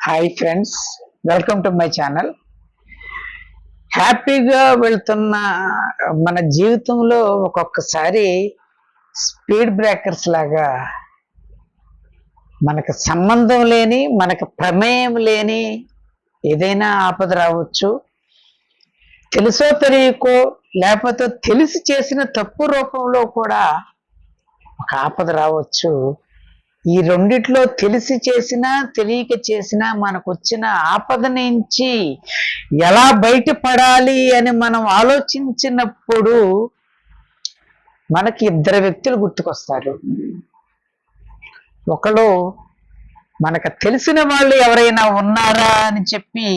Hi friends, welcome to my channel. హ్యాపీగా వెళ్తున్న మన జీవితంలో ఒక్కొక్కసారి స్పీడ్ బ్రేకర్స్ లాగా మనకు సంబంధం లేని, మనకు ప్రమేయం లేని ఏదైనా ఆపద రావచ్చు. తెలుసో తెలియకో లేకపోతే తెలిసి చేసిన తప్పు రూపంలో కూడా ఒక ఆపద రావచ్చు. ఈ రెండిట్లో తెలిసి చేసినా తెలియక చేసినా మనకు వచ్చిన ఆపద నుంచి ఎలా బయటపడాలి అని మనం ఆలోచించినప్పుడు మనకి ఇద్దరు వ్యక్తులు గుర్తుకొస్తారు. ఒకడు మనకు తెలిసిన వాళ్ళు ఎవరైనా ఉన్నారా అని చెప్పి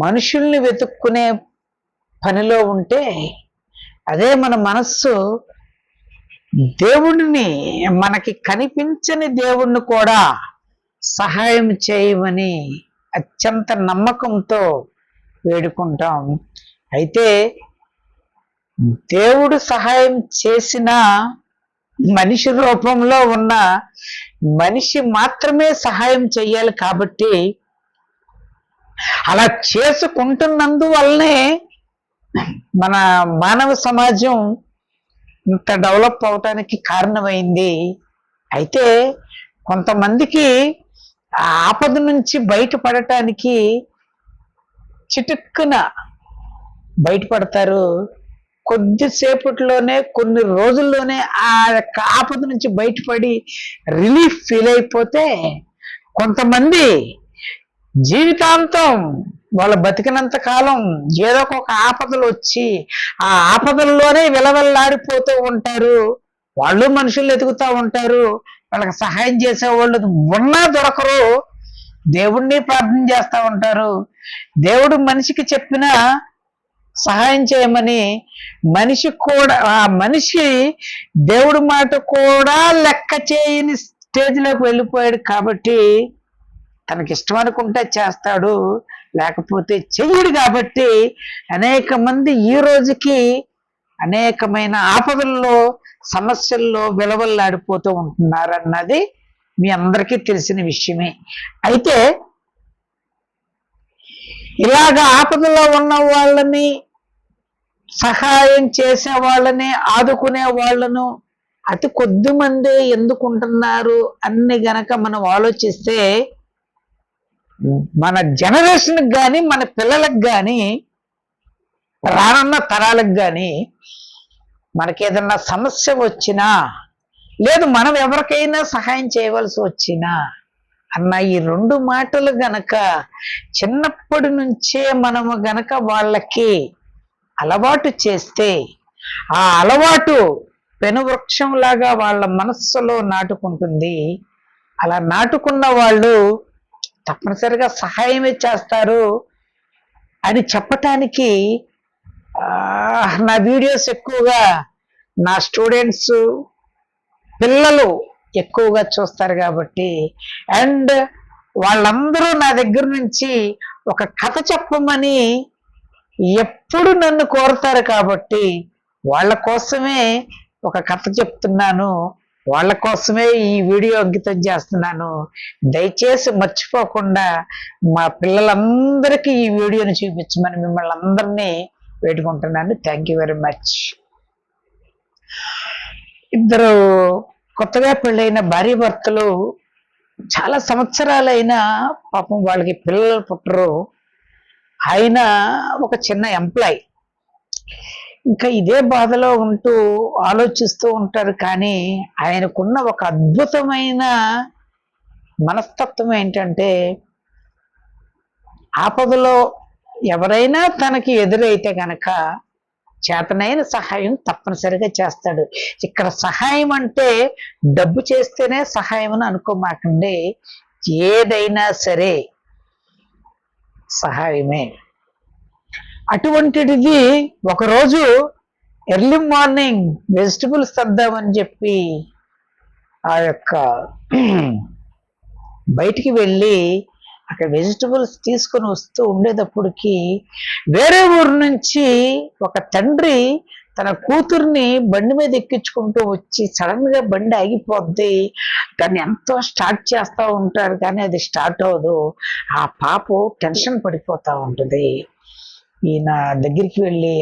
మనుషుల్ని వెతుక్కునే పనిలో ఉంటే, అదే మన మనస్సు దేవుడిని, మనకి కనిపించని దేవుణ్ణి కూడా సహాయం చేయమని అత్యంత నమ్మకంతో వేడుకుంటాం. అయితే దేవుడు సహాయం చేసిన మనిషి రూపంలో ఉన్న మనిషి మాత్రమే సహాయం చెయ్యాలి. కాబట్టి అలా చేసుకుంటున్నందువల్లనే మన మానవ సమాజం ఇంత డెవలప్ అవటానికి కారణమైంది. అయితే కొంతమందికి ఆ ఆపద నుంచి బయటపడటానికి చిటుక్కున బయటపడతారు. కొద్దిసేపట్లోనే, కొన్ని రోజుల్లోనే ఆ యొక్క ఆపద నుంచి బయటపడి రిలీఫ్ ఫీల్ అయిపోతే, కొంతమంది జీవితాంతం వాళ్ళ బతికినంత కాలం ఏదో ఒక ఆపదలు వచ్చి ఆ ఆపదల్లోనే విలవెల్లాడిపోతూ ఉంటారు. వాళ్ళు మనుషులు ఎదుగుతూ ఉంటారు, వాళ్ళకి సహాయం చేసేవాళ్ళు ఉన్నా దొరకరు. దేవుణ్ణి ప్రార్థన చేస్తూ ఉంటారు. దేవుడు మనిషికి చెప్పిన సహాయం చేయమని మనిషి కూడా, ఆ మనిషి దేవుడి మాట కూడా లెక్క చేయని స్టేజ్లోకి వెళ్ళిపోయాడు. కాబట్టి తనకి ఇష్టం అనుకుంటే చేస్తాడు, లేకపోతే చెయ్యడు. కాబట్టి అనేక మంది ఈ రోజుకి అనేకమైన ఆపదల్లో, సమస్యల్లో విలవల్లాడిపోతూ ఉంటున్నారన్నది మీ అందరికీ తెలిసిన విషయమే. అయితే ఇలాగ ఆపదలో ఉన్న వాళ్ళని, సహాయం చేసే వాళ్ళని, ఆదుకునే వాళ్ళను అతి కొద్ది మందే ఎందుకుంటున్నారు అన్ని గనక మనం ఆలోచిస్తే, మన జనరేషన్కి కానీ, మన పిల్లలకు కానీ, రానున్న తరాలకు కానీ మనకేదన్నా సమస్య వచ్చినా, లేదు మనం ఎవరికైనా సహాయం చేయవలసి వచ్చినా అన్న ఈ రెండు మాటలు గనక చిన్నప్పటి నుంచే మనము గనక వాళ్ళకి అలవాటు చేస్తే, ఆ అలవాటు పెనువృక్షంలాగా వాళ్ళ మనస్సులో నాటుకుంటుంది. అలా నాటుకున్న వాళ్ళు తప్పనిసరిగా సహాయమే చేస్తారు అని చెప్పటానికి నా వీడియోస్ ఎక్కువగా నా స్టూడెంట్స్, పిల్లలు ఎక్కువగా చూస్తారు. కాబట్టి అండ్ వాళ్ళందరూ నా దగ్గర నుంచి ఒక కథ చెప్పమని ఎప్పుడు నన్ను కోరుతారు. కాబట్టి వాళ్ళ కోసమే ఒక కథ చెప్తున్నాను, వాళ్ళ కోసమే ఈ వీడియో అంకితం చేస్తున్నాను. దయచేసి మర్చిపోకుండా మా పిల్లలందరికీ ఈ వీడియోని చూపించమని మిమ్మల్ని అందరినీ వేడుకుంటున్నాను. Thank you very much. ఇద్దరు కొత్తగా పెళ్ళైన భార్య భర్తలు చాలా సంవత్సరాలైనా పాపం వాళ్ళకి పిల్లలు పుట్టరు. ఆయన ఒక చిన్న ఎంప్లాయ్, ఇంకా ఇదే బాధలో ఉంటూ ఆలోచిస్తూ ఉంటారు. కానీ ఆయనకున్న ఒక అద్భుతమైన మనస్తత్వం ఏంటంటే, ఆపదలో ఎవరైనా తనకి ఎదురైతే గనక చేతనైన సహాయం తప్పనిసరిగా చేస్తాడు. ఇక్కడ సహాయం అంటే డబ్బు చేస్తేనే సహాయం అని అనుకోమాకండి, ఏదైనా సరే సహాయమే. అటువంటిది ఒకరోజు ఎర్లీ మార్నింగ్ వెజిటబుల్స్ తెద్దామని చెప్పి ఆ యొక్క బయటికి వెళ్ళి అక్కడ వెజిటబుల్స్ తీసుకొని వస్తూ ఉండేటప్పటికి వేరే ఊరు నుంచి ఒక తండ్రి తన కూతుర్ని బండి మీద ఎక్కించుకుంటూ వచ్చి సడన్ గా బండి ఆగిపోద్ది. దాన్ని ఎంతో స్టార్ట్ చేస్తూ ఉంటారు కానీ అది స్టార్ట్ అవ్వదు. ఆ పాప టెన్షన్ పడిపోతా ఉంటుంది. ఈయన దగ్గరికి వెళ్ళి,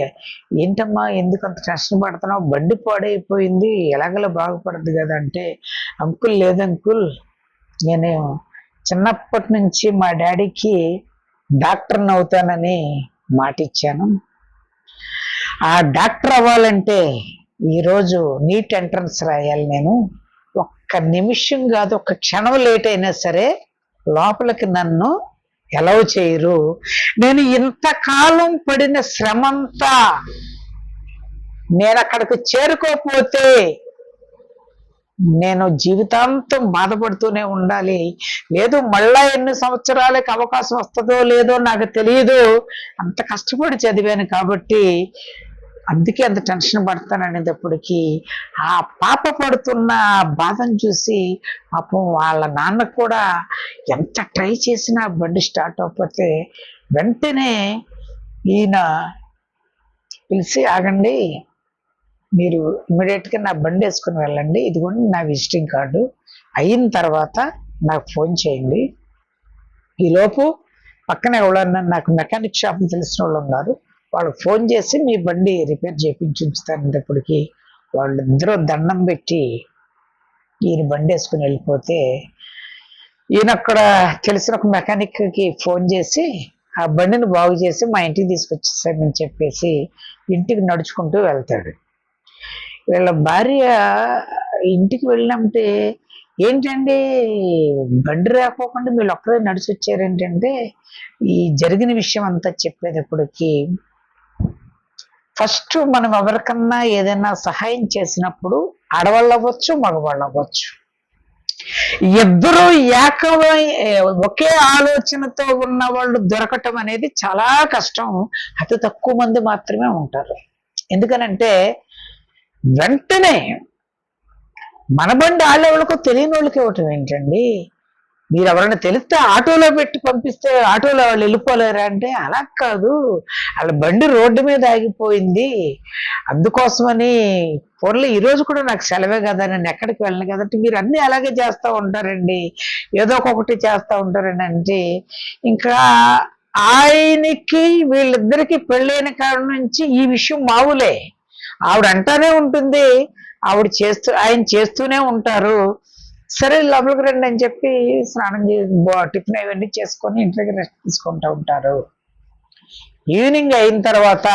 ఏంటమ్మా ఎందుకు అంత టెన్షన్ పడుతున్నావు, బండి పాడైపోయింది ఎలాగలా బాగుపడద్దు కదా అంటే, అంకుల్ లేదంకుల్, నేను చిన్నప్పటి నుంచి మా డాడీకి డాక్టర్ని అవుతానని మాటిచ్చాను. ఆ డాక్టర్ అవ్వాలంటే ఈరోజు నీట్ ఎంట్రన్స్ రాయాలి. నేను ఒక్క నిమిషం కాదు, ఒక్క క్షణం లేట్ అయినా సరే లోపలికి నన్ను ఎలవ్ చేయరు. నేను ఇంతకాలం పడిన శ్రమంతా నేను అక్కడికి చేరుకోకపోతే నేను జీవితాంతం బాధపడుతూనే ఉండాలి. లేదు మళ్ళా ఎన్ని సంవత్సరాలకి అవకాశం వస్తుందో లేదో నాకు తెలియదు. అంత కష్టపడి చదివాను కాబట్టి అందుకే అంత టెన్షన్ పడతాననేటప్పటికీ ఆ పాప పడుతున్న బాధను చూసి పాపం వాళ్ళ నాన్న కూడా ఎంత ట్రై చేసినా బండి స్టార్ట్ అవ్వకపోతే వెంటనే ఈయన పిలిచి, ఆగండి, మీరు ఇమీడియట్గా నా బండి వేసుకుని వెళ్ళండి, ఇదిగోండి నా విజిటింగ్ కార్డు, అయిన తర్వాత నాకు ఫోన్ చేయండి. ఈలోపు పక్కన ఎవరన్నా నాకు మెకానిక్ షాప్ తెలిసిన వాళ్ళు ఉన్నారు, వాళ్ళకి ఫోన్ చేసి మీ బండి రిపేర్ చేయించి ఉంచుతానేటప్పటికి వాళ్ళిద్దరూ దండం పెట్టి ఈయన బండి వేసుకుని వెళ్ళిపోతే, ఈయన అక్కడ తెలిసిన ఒక మెకానిక్కి ఫోన్ చేసి ఆ బండిని బాగు చేసి మా ఇంటికి తీసుకొచ్చేసామని చెప్పేసి ఇంటికి నడుచుకుంటూ వెళ్తాడు. వీళ్ళ భార్య ఇంటికి వెళ్ళినప్పుడు, ఏంటండి బండి రాకోకుండా మీరు ఒక్కరే నడిచి వచ్చారేంటంటే, ఈ జరిగిన విషయం అంతా చెప్పేటప్పటికి ఫస్ట్ మనం ఎవరికన్నా ఏదైనా సహాయం చేసినప్పుడు ఆడవాళ్ళు అవ్వచ్చు మగవాళ్ళు అవ్వచ్చు, ఇద్దరు ఏకమై ఒకే ఆలోచనతో ఉన్న వాళ్ళు దొరకటం అనేది చాలా కష్టం. అతి తక్కువ మంది మాత్రమే ఉంటారు. ఎందుకనంటే వెంటనే మన బండి వాళ్ళెవరికో తెలియని వాళ్ళకి ఇవ్వటం ఏంటండి, మీరు ఎవరైనా తెలిస్తే ఆటోలో పెట్టి పంపిస్తే ఆటోలో వాళ్ళు వెళ్ళిపోలేరా అంటే, అలా కాదు, వాళ్ళ బండి రోడ్డు మీద ఆగిపోయింది, అందుకోసమని పొరలు ఈరోజు కూడా నాకు సెలవే కదా, నేను ఎక్కడికి వెళ్ళను కదంటే మీరు అన్నీ అలాగే చేస్తూ ఉంటారండి, ఏదో ఒకటి చేస్తూ ఉంటారండి అంటే, ఇంకా ఆయనకి వీళ్ళిద్దరికి పెళ్ళైన కారణం నుంచి ఈ విషయం మామూలే. ఆవిడ అంటానే ఉంటుంది, ఆయన చేస్తూనే ఉంటారు. సరే లోపలికి రండి అని చెప్పి స్నానం టిఫిన్ అవన్నీ చేసుకొని ఇంట్లోకి రెస్ట్ తీసుకుంటూ ఉంటారు. ఈవినింగ్ అయిన తర్వాత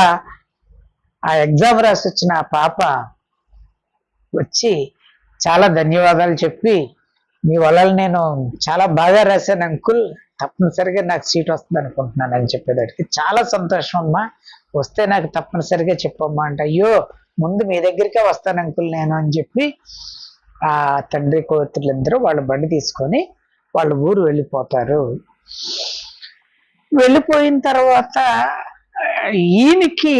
ఆ ఎగ్జామ్ రాసి వచ్చిన ఆ పాప వచ్చి చాలా ధన్యవాదాలు చెప్పి, మీ వల్ల నేను చాలా బాగా రాశాను అంకుల్, తప్పనిసరిగా నాకు సీట్ వస్తుంది అనుకుంటున్నాను అని చెప్పేదానికి, చాలా సంతోషం అమ్మా, వస్తే నాకు తప్పనిసరిగా చెప్పమ్మా అంటే, అయ్యో ముందు మీ దగ్గరికే వస్తాను అంకుల్ నేను అని చెప్పి ఆ తండ్రి కూతుర్లిద్దరూ వాళ్ళ బండి తీసుకొని వాళ్ళ ఊరు వెళ్ళిపోతారు. వెళ్ళిపోయిన తర్వాత ఈయనకి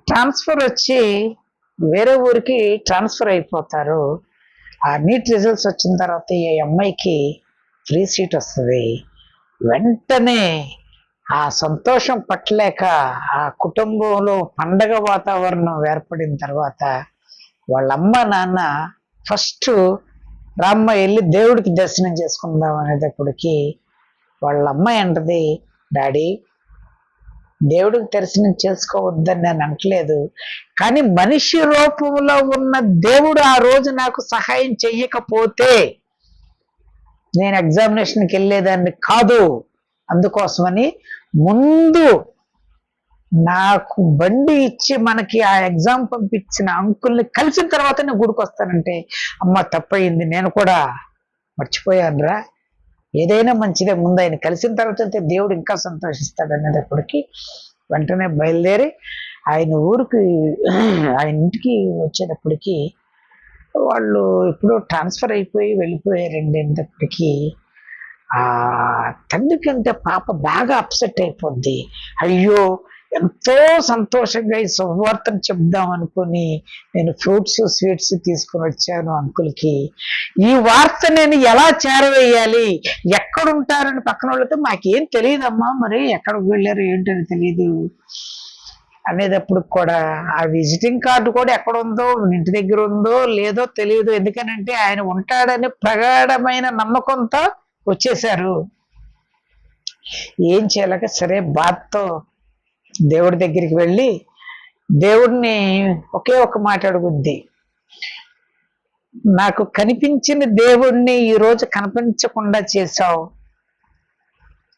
ట్రాన్స్ఫర్ వచ్చి వేరే ఊరికి ట్రాన్స్ఫర్ అయిపోతారు. ఆ నీట్ రిజల్ట్స్ వచ్చిన తర్వాత ఈ అమ్మాయికి ఫ్రీ సీట్ వస్తుంది. వెంటనే ఆ సంతోషం పట్టలేక ఆ కుటుంబంలో పండగ వాతావరణం ఏర్పడిన తర్వాత వాళ్ళ అమ్మ నాన్న ఫస్ట్ రామ్మ వెళ్ళి దేవుడికి దర్శనం చేసుకుందాం అనేటప్పటికి వాళ్ళ అమ్మ అంటది, డాడీ దేవుడికి దర్శనం చేసుకోవద్దని నేను అనట్లేదు, కానీ మనిషి రూపంలో ఉన్న దేవుడు ఆ రోజు నాకు సహాయం చెయ్యకపోతే నేను ఎగ్జామినేషన్కి వెళ్ళేదాన్ని కాదు, అందుకోసమని ముందు నాకు బండి ఇచ్చి మనకి ఆ ఎగ్జామ్ పంపించిన అంకుల్ని కలిసిన తర్వాత నేను గుడికి వస్తానంటే, అమ్మ తప్పయింది, నేను కూడా మర్చిపోయానురా, ఏదైనా మంచిదే, ముందు ఆయన కలిసిన తర్వాత దేవుడు ఇంకా సంతోషిస్తాడు అనేటప్పటికి వెంటనే బయలుదేరి ఆయన ఊరికి ఆయన ఇంటికి వచ్చేటప్పటికి వాళ్ళు ఎప్పుడో ట్రాన్స్ఫర్ అయిపోయి వెళ్ళిపోయారండి. అనేటప్పటికీ ఆ తండ్రి కంటే పాప బాగా అప్సెట్ అయిపోద్ది. అయ్యో ఎంతో సంతోషంగా ఈ శుభవార్తను చెప్దాం అనుకుని నేను ఫ్రూట్స్ స్వీట్స్ తీసుకుని వచ్చాను అంకుల్కి, ఈ వార్త నేను ఎలా చేరవేయాలి, ఎక్కడుంటారని పక్కన వాళ్ళతో మాకేం తెలియదమ్మా, మరి ఎక్కడికి వెళ్ళారు ఏంటని తెలియదు అనేటప్పుడు కూడా ఆ విజిటింగ్ కార్డు కూడా ఎక్కడ ఉందో, ఇంటి దగ్గర ఉందో లేదో తెలియదు. ఎందుకనంటే ఆయన ఉంటాడని ప్రగాఢమైన నమ్మకంతో వచ్చేసారు. ఏం చేయలేక సరే బాధతో దేవుడి దగ్గరికి వెళ్ళి దేవుడిని ఒకే ఒక మాట అడుగుద్ది, నాకు కనిపించిన దేవుణ్ణి ఈరోజు కనిపించకుండా చేశావు,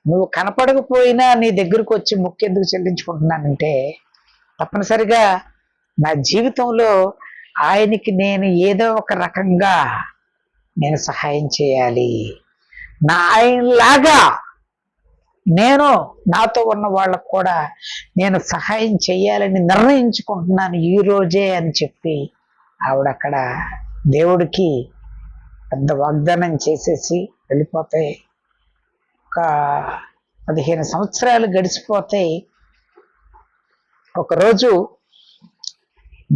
నువ్వు కనపడకపోయినా నీ దగ్గరకు వచ్చి మొక్కెందుకు చెల్లించుకుంటున్నానంటే తప్పనిసరిగా నా జీవితంలో ఆయనకి నేను ఏదో ఒక రకంగా నేను సహాయం చేయాలి, నా ఆయనలాగా నేను నాతో ఉన్న వాళ్ళకు కూడా నేను సహాయం చేయాలని నిర్ణయించుకుంటున్నాను ఈ రోజే అని చెప్పి ఆవిడ అక్కడ దేవుడికి పెద్ద వాగ్దానం చేసేసి వెళ్ళిపోతాయి. ఒక 15 సంవత్సరాలు గడిచిపోతాయి. ఒకరోజు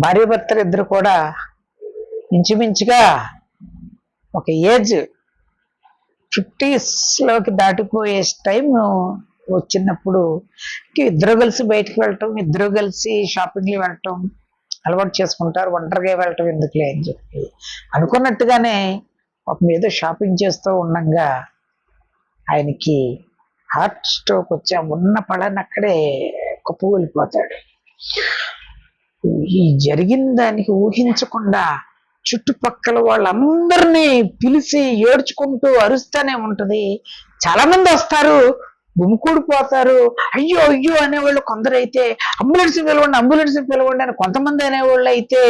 భార్యాభర్తలు ఇద్దరు కూడా ఇంచుమించుగా ఒక ఏజ్ 50స్లోకి దాటిపోయే టైం వచ్చినప్పుడు ఇద్దరు కలిసి బయటకు వెళ్ళటం, ఇద్దరు కలిసి షాపింగ్లు వెళ్ళటం అలవాటు చేసుకుంటారు. ఒంటరిగా వెళ్ళటం ఎందుకులే అని చెప్పి అనుకున్నట్టుగానే పాపం ఏదో షాపింగ్ చేస్తూ ఉండగా ఆయనకి హార్ట్ స్ట్రోక్ వచ్చి ఉన్న పడని అక్కడే కుప్పకూలిపోతాడు. ఈ జరిగిన దానికి ఊహించకుండా చుట్టుపక్కల వాళ్ళందరినీ పిలిచి ఏడ్చుకుంటూ అరుస్తూనే ఉంటది. చాలా మంది వస్తారు, గుమికూడిపోతారు. అయ్యో అయ్యో అనేవాళ్ళు కొందరైతే అంబులెన్స్ పిలవండి అని కొంతమంది అనేవాళ్ళు అయితే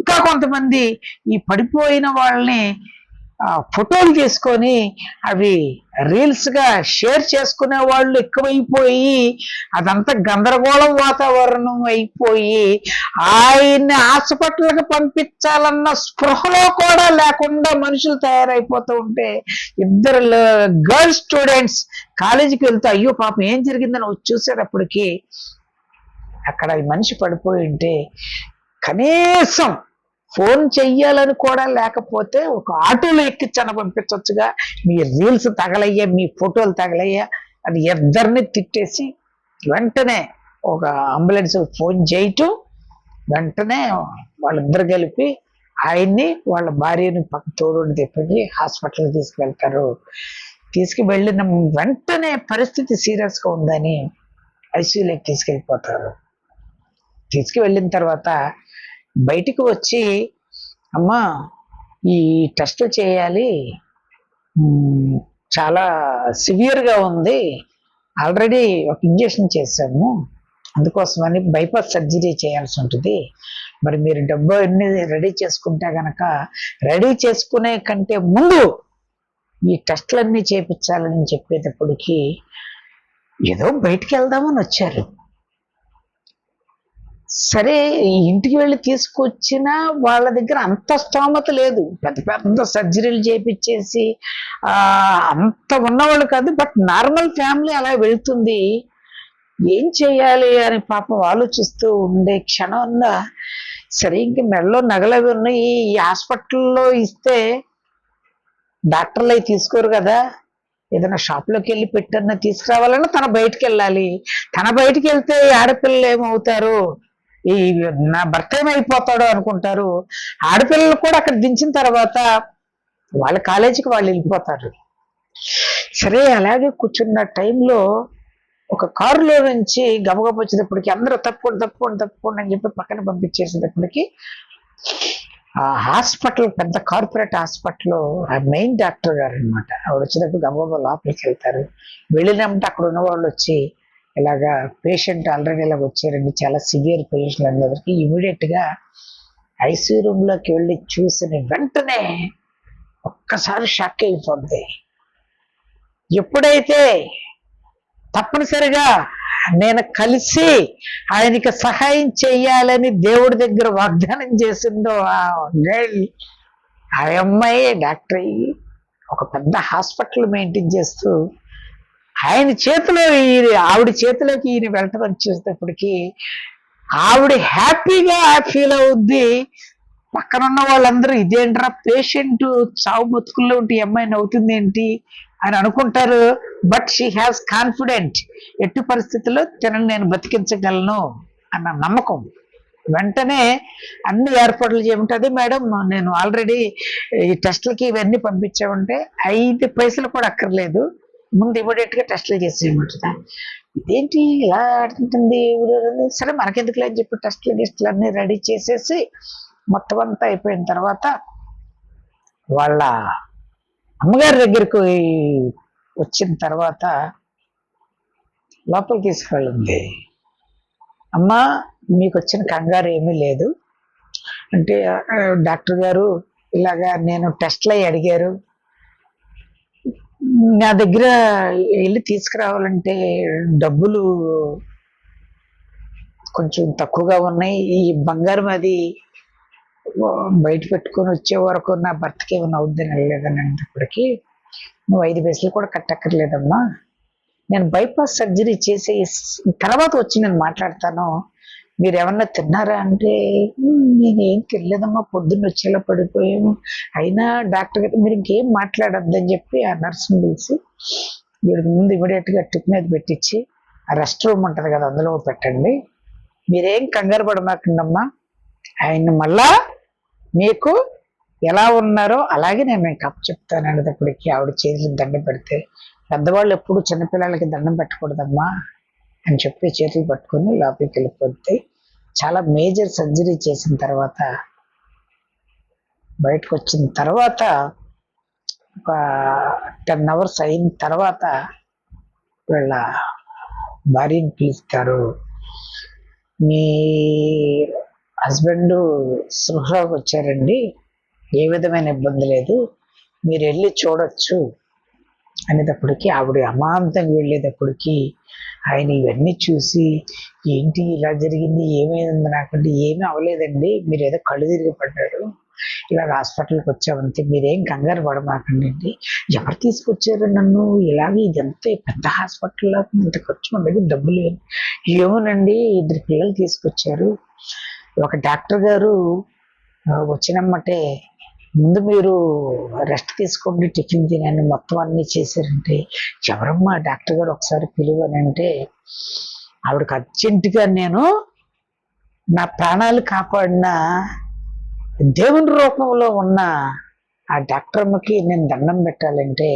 ఇంకా కొంతమంది ఈ పడిపోయిన వాళ్ళని ఫోటోలు చేసుకొని అవి రీల్స్ గా షేర్ చేసుకునే వాళ్ళు ఎక్కువైపోయి అదంతా గందరగోళం వాతావరణం అయిపోయి ఆయన్ని హాస్పిటల్కి పంపించాలన్న స్పృహలో కూడా లేకుండా మనుషులు తయారైపోతూ ఉంటే ఇద్దరు గర్ల్స్ స్టూడెంట్స్ కాలేజీకి వెళ్తే అయ్యో పాపం ఏం జరిగిందని వచ్చి చూసేటప్పటికి అక్కడ మనిషి పడిపోయి ఉంటే కనీసం ఫోన్ చెయ్యాలని కూడా లేకపోతే ఒక ఆటోలో ఎక్కించన పంపించవచ్చుగా, మీ రీల్స్ తగలయ్యా, మీ ఫోటోలు తగలయ్యా అని ఇద్దరిని తిట్టేసి వెంటనే ఒక అంబులెన్స్ ఫోన్ చేయటం, వెంటనే వాళ్ళిద్దరు కలిపి ఆయన్ని వాళ్ళ భార్యని పక్క తోడుని తెప్పి హాస్పిటల్కి తీసుకువెళ్తారు. తీసుకువెళ్ళిన వెంటనే పరిస్థితి సీరియస్గా ఉందని ఐసీయూలోకి తీసుకెళ్ళిపోతారు. తీసుకువెళ్ళిన తర్వాత బయటికి వచ్చి అమ్మా ఈ టెస్ట్ చేయాలి, చాలా సివియర్గా ఉంది, ఆల్రెడీ ఒక ఇంజెక్షన్ చేశాము, అందుకోసమని బైపాస్ సర్జరీ చేయాల్సి ఉంటుంది, మరి మీరు డబ్బు అన్ని రెడీ చేసుకుంటే గనక రెడీ చేసుకునే కంటే ముందు ఈ టెస్ట్లన్నీ చేయించాలని చెప్పేటప్పటికి ఏదో బయటికి వెళ్దామని వచ్చారు. సరే ఇంటికి వెళ్ళి తీసుకొచ్చినా వాళ్ళ దగ్గర అంత స్తోమత లేదు, పెద్ద పెద్ద సర్జరీలు చేపించేసి అంత ఉన్నవాళ్ళు కాదు, బట్ నార్మల్ ఫ్యామిలీ అలా వెళ్తుంది. ఏం చేయాలి అని పాపం ఆలోచిస్తూ ఉండే క్షణంలో సరే ఇంక మెడలో నగలవి ఉన్నాయి, ఈ హాస్పిటల్లో ఇస్తే డాక్టర్లు అవి తీసుకోరు కదా, ఏదైనా షాప్లోకి వెళ్ళి పెట్టన్నా తీసుకురావాలన్నా తన బయటికి వెళ్ళాలి. తన బయటికి వెళ్తే ఆడపిల్లలు ఏమవుతారు, ఈ నా భర్త ఏమైపోతాడో అనుకుంటారు. ఆడపిల్లలు కూడా అక్కడ దించిన తర్వాత వాళ్ళ కాలేజీకి వాళ్ళు వెళ్ళిపోతారు. సరే అలాగే కూర్చున్న టైంలో ఒక కారులో నుంచి గబగబ వచ్చేటప్పటికి అందరూ తప్పుకోండి అని చెప్పి పక్కన పంపించేసేటప్పటికి ఆ హాస్పిటల్ పెద్ద కార్పొరేట్ హాస్పిటల్లో ఆ మెయిన్ డాక్టర్ గారు అనమాట, ఆవిడ వచ్చినప్పుడు గబగబా లోపలికి వెళ్తారు. వెళ్ళినప్పుడు అక్కడ ఉన్న వాళ్ళు వచ్చి ఇలాగా పేషెంట్ ఆల్రెడీ ఇలాగ వచ్చారండి, చాలా సివియర్ పేషెంట్ అనేసరికి ఇమీడియట్గా ఐసీయూ రూమ్లోకి వెళ్ళి చూసిన వెంటనే ఒక్కసారి షాక్ అయిపోద్ది. ఎప్పుడైతే తప్పనిసరిగా నేను కలిసి ఆయనకి సహాయం చేయాలని దేవుడి దగ్గర వాగ్దానం చేసిందో ఆ అమ్మాయి డాక్టర్ అయ్యి ఒక పెద్ద హాస్పిటల్ మెయింటైన్ చేస్తూ ఆయన చేతిలో ఆవిడ చేతిలోకి ఈయన వెళ్ళటం చూసేటప్పటికి ఆవిడ హ్యాపీగా ఫీల్ అవుద్ది. పక్కనున్న వాళ్ళందరూ ఇదేంట్రా పేషెంట్ చావు బతుకుల్లో ఉంటే అమ్మాయి నవ్వుతుంది ఏంటి అని అనుకుంటారు. బట్ షీ హ్యాస్ కాన్ఫిడెంట్, ఎట్టి పరిస్థితుల్లో తినని నేను బతికించగలను అన్న నమ్మకం. వెంటనే అన్ని ఏర్పాట్లు చేయమంటే, అదే మేడం నేను ఆల్రెడీ ఈ టెస్టులకి ఇవన్నీ పంపించామంటే 5 పైసలు కూడా అక్కర్లేదు, ముందు ఇమీడియట్ గా టెస్టులు చేసేయమంటుంది. ఇదేంటి ఇలా ఆడుతుంటుంది, సరే మనకెందుకులే అని చెప్పి టెస్టులు అన్ని రెడీ చేసేసి మొత్తం అంతా అయిపోయిన తర్వాత వాళ్ళ అమ్మగారి దగ్గరకు వచ్చిన తర్వాత లోపలికి తీసుకెళ్ళింది. అమ్మా మీకు వచ్చిన కంగారు ఏమీ లేదు అంటే, డాక్టర్ గారు ఇలాగా నేను టెస్ట్లు అయ్యి అడిగారు, నా దగ్గర వెళ్ళి తీసుకురావాలంటే డబ్బులు కొంచెం తక్కువగా ఉన్నాయి, ఈ బంగారం అది బయట పెట్టుకొని వచ్చే వరకు నా భర్తకి ఏమైనా అవుద్దని వెళ్ళలేదని అనేటప్పటికి, నువ్వు 5 పైసలు కూడా కట్టక్కర్లేదమ్మా, నేను బైపాస్ సర్జరీ చేసే తర్వాత వచ్చి నేను మాట్లాడతాను, మీరు ఏమన్నా తిన్నారా అంటే, నేనేం తినలేదమ్మా, పొద్దున్న వచ్చేలా పడిపోయాము, అయినా డాక్టర్ గారు మీరు ఇంకేం మాట్లాడొద్దని చెప్పి ఆ నర్సుని పిలిచి వీడికి ముందు ఇమీడియట్ గా టిప్ మీద పెట్టించి ఆ రెస్ట్ రూమ్ ఉంటుంది కదా అందులో పెట్టండి, మీరేం కంగారు పడమాకండమ్మా, ఆయన మళ్ళా మీకు ఎలా ఉన్నారో అలాగే నేను మీకు చెప్తాను అనేటప్పటికి ఆవిడ చేతులకు దండం పెడితే, పెద్దవాళ్ళు ఎప్పుడు చిన్నపిల్లలకి దండం పెట్టకూడదమ్మా అని చెప్పి చేతులు పట్టుకొని లోపలికి వెళ్ళిపోతే, చాలా మేజర్ సర్జరీ చేసిన తర్వాత బయటకు వచ్చిన తర్వాత ఒక 10 hours అయిన తర్వాత వీళ్ళ భార్యని పిలుస్తారు, మీ హస్బెండ్ సృహలోకి వచ్చారండి, ఏ విధమైన ఇబ్బంది లేదు, మీరు వెళ్ళి చూడొచ్చు అనేటప్పటికి ఆవిడ అమాంతంగా వెళ్ళేటప్పటికి ఆయన ఇవన్నీ చూసి, ఏంటి ఇలా జరిగింది, ఏమైంది నాకంటే, ఏమీ అవ్వలేదండి, మీరు ఏదో కళ్ళు తిరిగి పడ్డారు, ఇలాగ హాస్పిటల్కి వచ్చామంతే, మీరేం కంగారు పడమాకండి, ఎవరు తీసుకొచ్చారు నన్ను ఇలాగే, ఇదంతా పెద్ద హాస్పిటల్లో ఇంత ఖర్చు, మన దగ్గర డబ్బులు ఏమోనండి, 2 పిల్లలు తీసుకొచ్చారు, ఒక డాక్టర్ గారు వచ్చినమ్మటే ముందు మీరు రెస్ట్ తీసుకోండి, టిఫిన్ తినండి, మొత్తం అన్నీ చేశారంటే, ఎవరమ్మా డాక్టర్ గారు ఒకసారి పిలువని అంటే, ఆవిడకి అర్జెంటుగా నేను నా ప్రాణాలు కాపాడిన దేవుని రూపంలో ఉన్న ఆ డాక్టర్ అమ్మకి నేను దండం పెట్టాలంటే,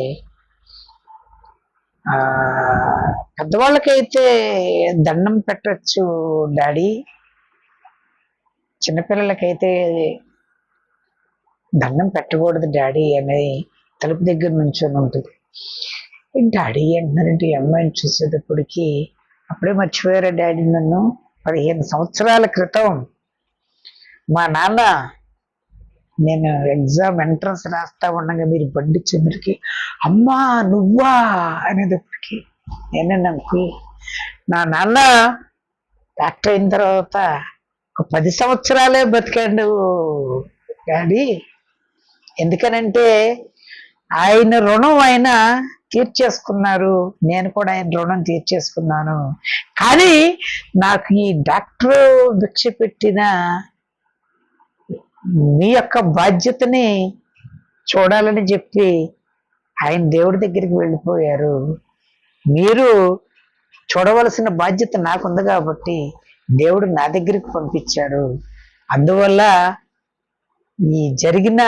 పెద్దవాళ్ళకైతే దండం పెట్టచ్చు డాడీ, చిన్నపిల్లలకైతే దండం పెట్టకూడదు డాడీ అని తలుపు దగ్గర నుంచొని ఉంటుంది. డాడీ అంటున్నారంటే ఈ అమ్మాయిని చూసేటప్పటికి, అప్పుడే మర్చిపోయారా డాడీ నన్ను, 15 సంవత్సరాల క్రితం మా నాన్న నేను ఎగ్జామ్ ఎంట్రన్స్ రాస్తా ఉండగా మీరు బండి చెందరికి అమ్మా నువ్వా అనేటప్పటికి నేనే అంకుల్, నా నాన్న డాక్టర్ అయిన తర్వాత ఒక 10 సంవత్సరాలే బతికాడు డాడీ, ఎందుకనంటే ఆయన రుణం ఆయన తీర్చేసుకున్నారు, నేను కూడా ఆయన రుణం తీర్చేసుకున్నాను, కానీ నాకు ఈ డాక్టర్ భిక్ష పెట్టిన మీ యొక్క బాధ్యతని చూడాలని చెప్పి ఆయన దేవుడి దగ్గరికి వెళ్ళిపోయారు, మీరు చూడవలసిన బాధ్యత నాకుంది కాబట్టి దేవుడు నా దగ్గరికి పంపించాడు, అందువల్ల ఈ జరిగిన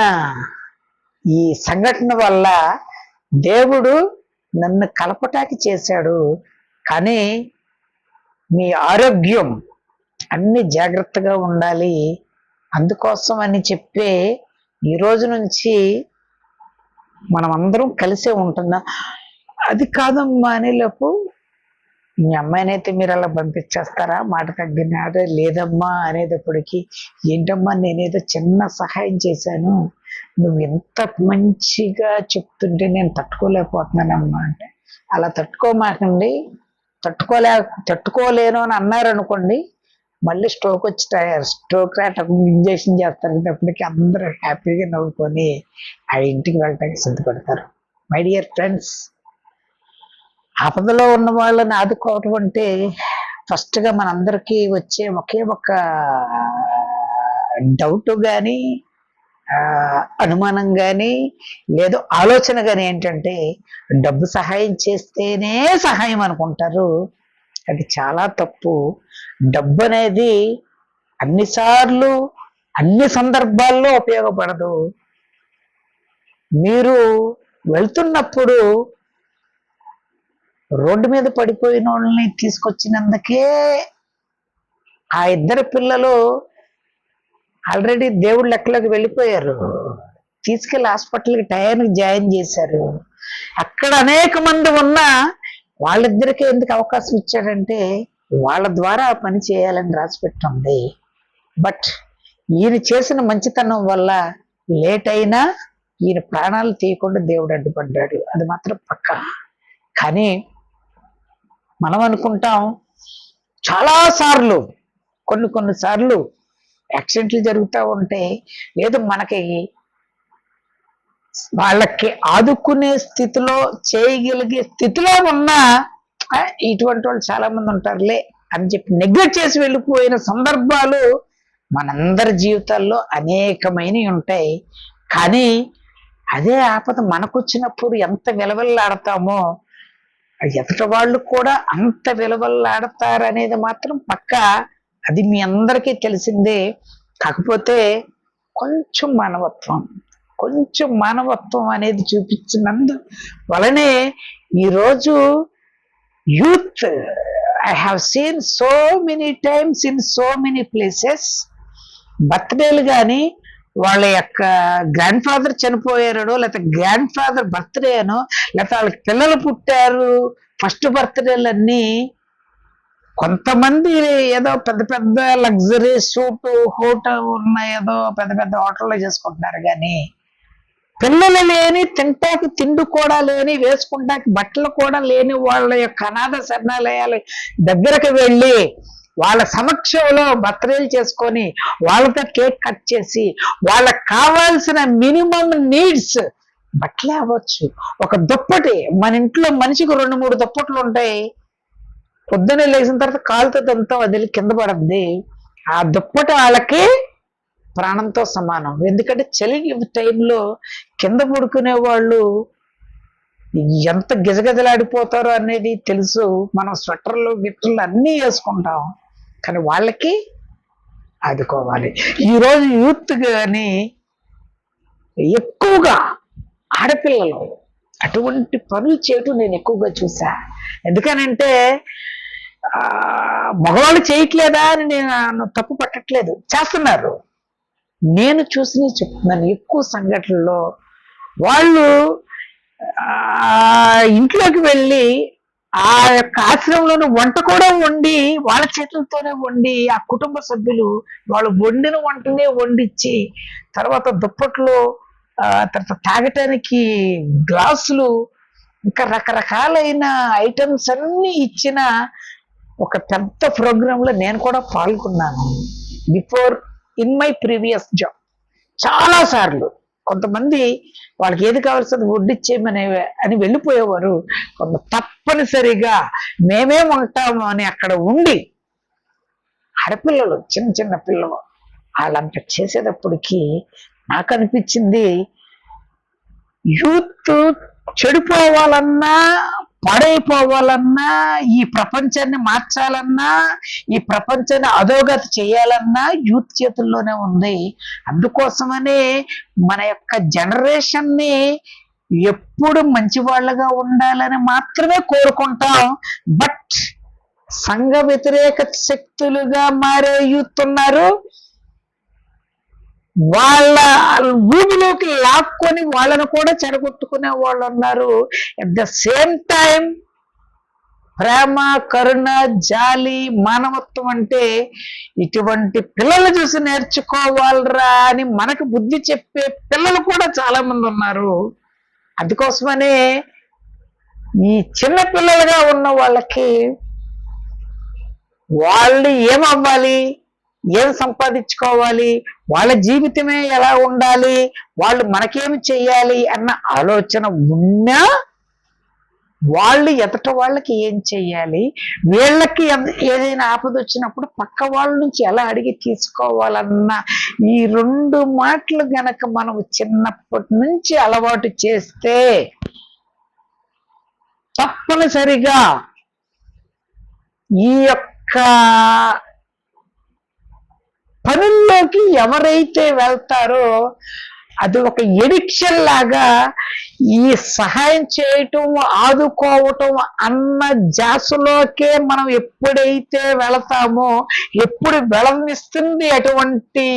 ఈ సంఘటన వల్ల దేవుడు నన్ను కలపటానికి చేశాడు, కానీ మీ ఆరోగ్యం అన్ని జాగ్రత్తగా ఉండాలి, అందుకోసం అని చెప్పి ఈ రోజు నుంచి మనం అందరం కలిసే ఉంటున్నాం. అది కాదమ్మా అనేలోపు, మీ అమ్మాయినైతే మీరు అలా పంపించేస్తారా, మాట తగ్గినాడే లేదమ్మా అనేటప్పటికి, ఏంటమ్మా నేనేదో చిన్న సహాయం చేశాను, నువ్వు ఎంత మంచిగా చెప్తుంటే నేను తట్టుకోలేకపోతున్నానమ్మా అంటే, అలా తట్టుకోమాకండి, తట్టుకోలేను అని అన్నారనుకోండి, మళ్ళీ స్ట్రోక్ వచ్చి స్ట్రోక్ రావటం ఇంజక్షన్ చేస్తారనేటప్పటికి అందరూ హ్యాపీగా నవ్వుకొని ఆ ఇంటికి వెళ్ళటానికి సిద్ధపడతారు. మై డియర్ ఫ్రెండ్స్, ఆపదలో ఉన్న వాళ్ళని ఆదుకోవటం అంటే ఫస్ట్గా మనందరికీ వచ్చే ఒకే ఒక డౌట్ కానీ అనుమానం కానీ లేదు ఆలోచన కానీ ఏంటంటే, డబ్బు సహాయం చేస్తేనే సహాయం అనుకుంటారు, అది చాలా తప్పు. డబ్బు అనేది అన్నిసార్లు అన్ని సందర్భాల్లో ఉపయోగపడదు. మీరు వెళ్తున్నప్పుడు రోడ్డు మీద పడిపోయిన వాళ్ళని తీసుకొచ్చినందుకే ఆ ఇద్దరు పిల్లలు ఆల్రెడీ దేవుడి లెక్కలోకి వెళ్ళిపోయారు. తీసుకెళ్లి హాస్పిటల్కి టయానికి జాయిన్ చేశారు. అక్కడ అనేక మంది ఉన్నా వాళ్ళిద్దరికీ ఎందుకు అవకాశం ఇచ్చాడంటే వాళ్ళ ద్వారా పని చేయాలని రాసిపెట్టుంది. బట్ ఈయన చేసిన మంచితనం వల్ల లేట్ అయినా ఈయన ప్రాణాలు తీయకుండా దేవుడు అడ్డుపడ్డాడు. అది మాత్రం పక్కా. కానీ మనం అనుకుంటాం చాలా సార్లు కొన్ని సార్లు యాక్సిడెంట్లు జరుగుతూ ఉంటే లేదు మనకి వాళ్ళకి ఆదుకునే స్థితిలో చేయగలిగే స్థితిలో ఉన్న ఇటువంటి వాళ్ళు చాలా మంది ఉంటారులే అని చెప్పి నెగ్లెక్ట్ చేసి వెళ్ళిపోయిన సందర్భాలు మనందరి జీవితాల్లో అనేకమైనవి ఉంటాయి. కానీ అదే ఆపద మనకు వచ్చినప్పుడు ఎంత విలవిల్లాడతామో ఎదుటి వాళ్ళు కూడా అంత విలవిల్లాడతారు అనేది మాత్రం పక్కా. అది మీ అందరికీ తెలిసిందే. కాకపోతే కొంచెం మానవత్వం అనేది చూపించినందు వలనే ఈరోజు youth I have seen so many times in so many places బర్త్డేలు కానీ వాళ్ళ యొక్క గ్రాండ్ ఫాదర్ చనిపోయారో లేకపోతే గ్రాండ్ ఫాదర్ బర్త్డే అనో లేకపోతే వాళ్ళకి పిల్లలు పుట్టారు ఫస్ట్ బర్త్డేలన్నీ కొంతమంది ఏదో పెద్ద పెద్ద లగ్జరీ సూట్ హోటల్ ఉన్న ఏదో పెద్ద పెద్ద హోటల్లో చేసుకుంటున్నారు. కానీ పిల్లలు లేని తింటాకి తిండి కూడా లేని వేసుకుంటాకి బట్టలు కూడా లేని వాళ్ళ యొక్క అనాథ శరణాలయాల దగ్గరకు వెళ్ళి వాళ్ళ సమక్షంలో బర్త్డేలు చేసుకొని వాళ్ళతో కేక్ కట్ చేసి వాళ్ళకి కావాల్సిన మినిమం నీడ్స్ బట్టలే అవ్వచ్చు, ఒక దుప్పటి, మన ఇంట్లో మనిషికి 2-3 దుప్పట్లు ఉంటాయి. పొద్దున్నే లేచిన తర్వాత కాలుతో అంతా వదిలి కింద పడద్ది. ఆ దుప్పటి వాళ్ళకి ప్రాణంతో సమానం. ఎందుకంటే చలి టైంలో కింద పడుకునే వాళ్ళు ఎంత గిజగిజలాడిపోతారో అనేది తెలుసు. మనం స్వెటర్లు గిట్టర్లు అన్నీ వేసుకుంటాం, కానీ వాళ్ళకి ఆదుకోవాలి. ఈరోజు యూత్ కానీ ఎక్కువగా ఆడపిల్లలు అటువంటి పనులు చేయటం నేను ఎక్కువగా చూసా. ఎందుకనంటే మగవాళ్ళు చేయట్లేదా అని నేను తప్పు పట్టట్లేదు, చేస్తున్నారు. నేను చూసి చెప్తున్నాను. ఎక్కువ సంఘటనలో వాళ్ళు ఇంట్లోకి వెళ్ళి ఆ యొక్క ఆశ్రమంలోని వంట కూడా వండి వాళ్ళ చేతులతోనే వండి ఆ కుటుంబ సభ్యులు వాళ్ళు వండిన వంటనే వండిచ్చి తర్వాత దుప్పట్లు తర్వాత తాగటానికి గ్లాసులు ఇంకా రకరకాలైన ఐటమ్స్ అన్ని ఇచ్చిన ఒక పెద్ద ప్రోగ్రాంలో నేను కూడా పాల్గొన్నాను. Before in my previous job చాలా సార్లు కొంతమంది వాళ్ళకి ఏది కావాల్సింది వడ్డిచ్చేయమని అని వెళ్ళిపోయేవారు. కొంత తప్పనిసరిగా మేమే ఉంటాము అని అక్కడ ఉండి ఆడపిల్లలు చిన్న పిల్లలు వాళ్ళంతా చేసేటప్పటికి నాకు అనిపించింది యూత్ చెడిపోవాలన్నా పాడైపోవాలన్నా ఈ ప్రపంచాన్ని మార్చాలన్నా ఈ ప్రపంచాన్ని అధోగతి చేయాలన్నా యూత్ చేతుల్లోనే ఉంది. అందుకోసమనే మన యొక్క జనరేషన్ ని ఎప్పుడు మంచి వాళ్ళగా ఉండాలని మాత్రమే కోరుకుంటాం. బట్ సంఘ వ్యతిరేక శక్తులుగా మారే యూత్ ఉన్నారు. వాళ్ళ ఊబిలోకి లాక్కొని వాళ్ళను కూడా చెడగొట్టుకునే వాళ్ళు ఉన్నారు. అట్ ద సేమ్ టైం ప్రేమ, కరుణ, జాలి, మానవత్వం అంటే ఇటువంటి పిల్లలు చూసి నేర్చుకోవాలరా అని మనకు బుద్ధి చెప్పే పిల్లలు కూడా చాలా మంది ఉన్నారు. అందుకోసమనే ఈ చిన్న పిల్లలుగా ఉన్న వాళ్ళకి వాళ్ళు ఏమవ్వాలి, ఏం సంపాదించుకోవాలి, వాళ్ళ జీవితమే ఎలా ఉండాలి, వాళ్ళు మనకేమి చెయ్యాలి అన్న ఆలోచన ఉన్నా వాళ్ళు ఎదుట వాళ్ళకి ఏం చెయ్యాలి, వీళ్ళకి ఏదైనా ఆపద వచ్చినప్పుడు పక్క వాళ్ళ నుంచి ఎలా అడిగి తీసుకోవాలన్న ఈ 2 మాటలు గనక మనం చిన్నప్పటి నుంచి అలవాటు చేస్తే తప్పనిసరిగా ఈ యొక్క పనుల్లోకి ఎవరైతే వెళ్తారో అది ఒక ఎడిక్షన్ లాగా ఈ సహాయం చేయటం ఆదుకోవటం అన్న జాసులోకే మనం ఎప్పుడైతే వెళతామో, ఎప్పుడు వెళ్ళనిస్తుంది అటువంటి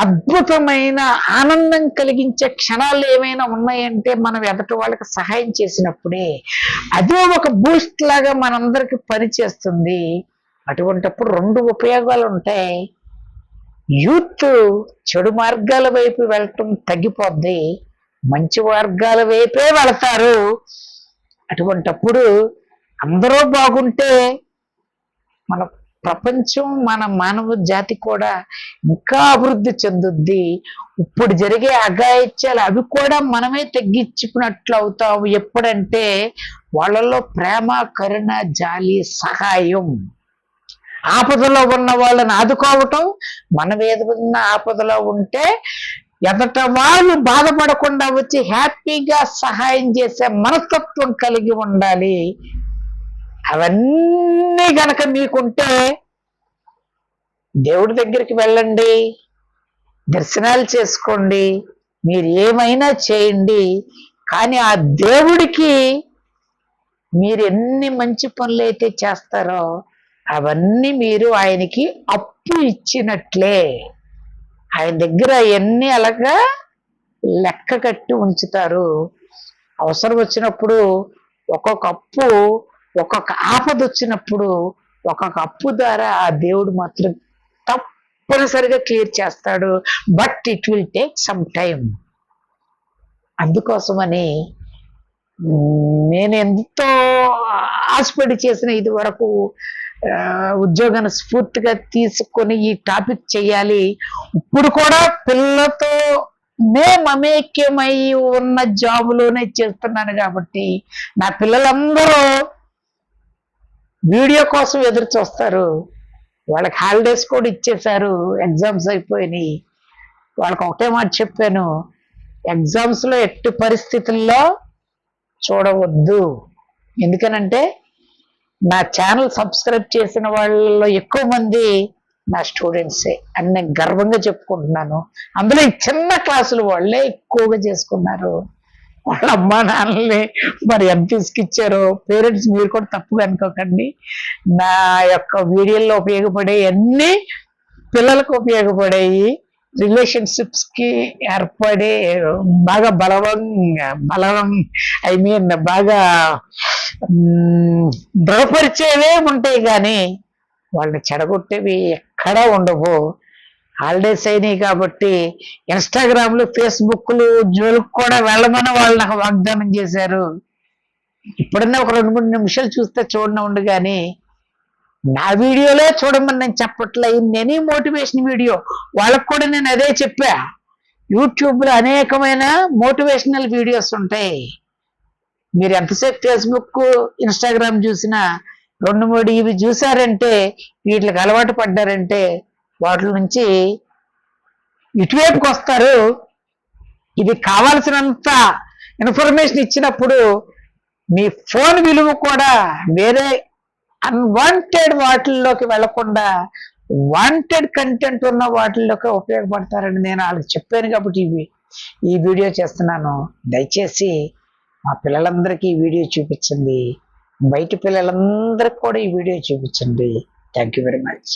అద్భుతమైన ఆనందం కలిగించే క్షణాలు ఏమైనా ఉన్నాయంటే మనం ఎదుటి వాళ్ళకి సహాయం చేసినప్పుడే. అదే ఒక బూస్ట్ లాగా మనందరికి పనిచేస్తుంది. అటువంటిప్పుడు 2 ఉపయోగాలు ఉంటాయి. యూత్ చెడు మార్గాల వైపు వెళ్ళటం తగ్గిపోద్ది, మంచి మార్గాల వైపే వెళతారు. అటువంటప్పుడు అందరూ బాగుంటే మన ప్రపంచం, మన మానవ జాతి కూడా ఇంకా అభివృద్ధి చెందుద్ది. ఇప్పుడు జరిగే అఘాయిత్యాలు అవి కూడా మనమే తగ్గించుకున్నట్లు అవుతాం. ఎప్పుడంటే వాళ్ళలో ప్రేమ, కరుణ, జాలి, సహాయం, ఆపదలో ఉన్న వాళ్ళని ఆదుకోవటం, మనం ఏదైనా ఆపదలో ఉంటే ఎదట వాళ్ళు బాధపడకుండా వచ్చి హ్యాపీగా సహాయం చేసే మనస్తత్వం కలిగి ఉండాలి. అవన్నీ గనక మీకుంటే దేవుడి దగ్గరికి వెళ్ళండి, దర్శనాలు చేసుకోండి, మీరు ఏమైనా చేయండి. కానీ ఆ దేవుడికి మీరు ఎన్ని మంచి పనులు అయితే చేస్తారో అవన్నీ మీరు ఆయనకి అప్పు ఇచ్చినట్లే. ఆయన దగ్గర అవన్నీ అలాగా లెక్క కట్టి ఉంచుతారు. అవసరం వచ్చినప్పుడు ఒక్కొక్క అప్పు, ఒక్కొక్క ఆపద వచ్చినప్పుడు ఒక్కొక్క అప్పు ద్వారా ఆ దేవుడు మాత్రం తప్పనిసరిగా క్లియర్ చేస్తాడు. But it will take some time. అందుకోసమని నేను ఎంతో ఆశపడి చేసిన ఇది వరకు ఉద్యోగాన్ని స్ఫూర్తిగా తీసుకొని ఈ టాపిక్ చేయాలి. ఇప్పుడు కూడా పిల్లలతో మమేక్యమై ఉన్న జాబులోనే చేస్తున్నాను కాబట్టి నా పిల్లలందరూ వీడియో కోసం ఎదురు చూస్తారు. వాళ్ళకి హాలిడేస్ కూడా ఇచ్చేశారు, ఎగ్జామ్స్ అయిపోయినాయి. వాళ్ళకి ఒకటే మాట చెప్పాను, ఎగ్జామ్స్లో ఎట్టి పరిస్థితుల్లో చూడవద్దు. ఎందుకనంటే నా ఛానల్ సబ్స్క్రైబ్ చేసిన వాళ్ళలో ఎక్కువ మంది నా స్టూడెంట్సే అని నేను గర్వంగా చెప్పుకుంటున్నాను. అందులో ఈ చిన్న క్లాసులు వాళ్ళే ఎక్కువగా చేసుకున్నారు. వాళ్ళ అమ్మా నాన్నల్ని మరి ఎంత తీసుకిచ్చారో. పేరెంట్స్ మీరు కూడా తప్పుగా అనుకోకండి. నా యొక్క వీడియోల్లో ఉపయోగపడే అన్ని పిల్లలకు ఉపయోగపడేవి, రిలేషన్షిప్స్ కి ఏర్పడే బాగా బాగా దృఢపరిచేవే ఉంటాయి, కానీ వాళ్ళని చెడగొట్టేవి ఎక్కడా ఉండవు. హాలిడేస్ అయినాయి కాబట్టి ఇన్స్టాగ్రామ్లు, ఫేస్బుక్లు జోలికి కూడా వెళ్ళమని వాళ్ళు నాకు వాగ్దానం చేశారు. ఇప్పుడన్నా ఒక 2-3 నిమిషాలు చూస్తే చూడనివ్వండి, కానీ నా వీడియోలే చూడమని నేను చెప్పట్లే. ఎనీ మోటివేషన్ వీడియో వాళ్ళకు కూడా నేను అదే చెప్పా. యూట్యూబ్లో అనేకమైన మోటివేషనల్ వీడియోస్ ఉంటాయి. మీరు ఎంతసేపు ఫేస్బుక్, ఇన్స్టాగ్రామ్ చూసినా 2-3 ఇవి చూసారంటే, వీటికి అలవాటు పడ్డారంటే వాటి నుంచి ఇటువైపుకి వస్తారు. ఇది కావాల్సినంత ఇన్ఫర్మేషన్ ఇచ్చినప్పుడు మీ ఫోన్ విలువ కూడా వేరే అన్వాంటెడ్ వాటిల్లోకి వెళ్లకుండా వాంటెడ్ కంటెంట్ ఉన్న వాటిల్లోకి ఉపయోగపడతారని నేను వాళ్ళకి చెప్పాను కాబట్టి ఈ వీడియో చేస్తున్నాను. దయచేసి మా పిల్లలందరికీ ఈ వీడియో చూపించండి, బయట పిల్లలందరికీ కూడా ఈ వీడియో చూపించండి. Thank you very much.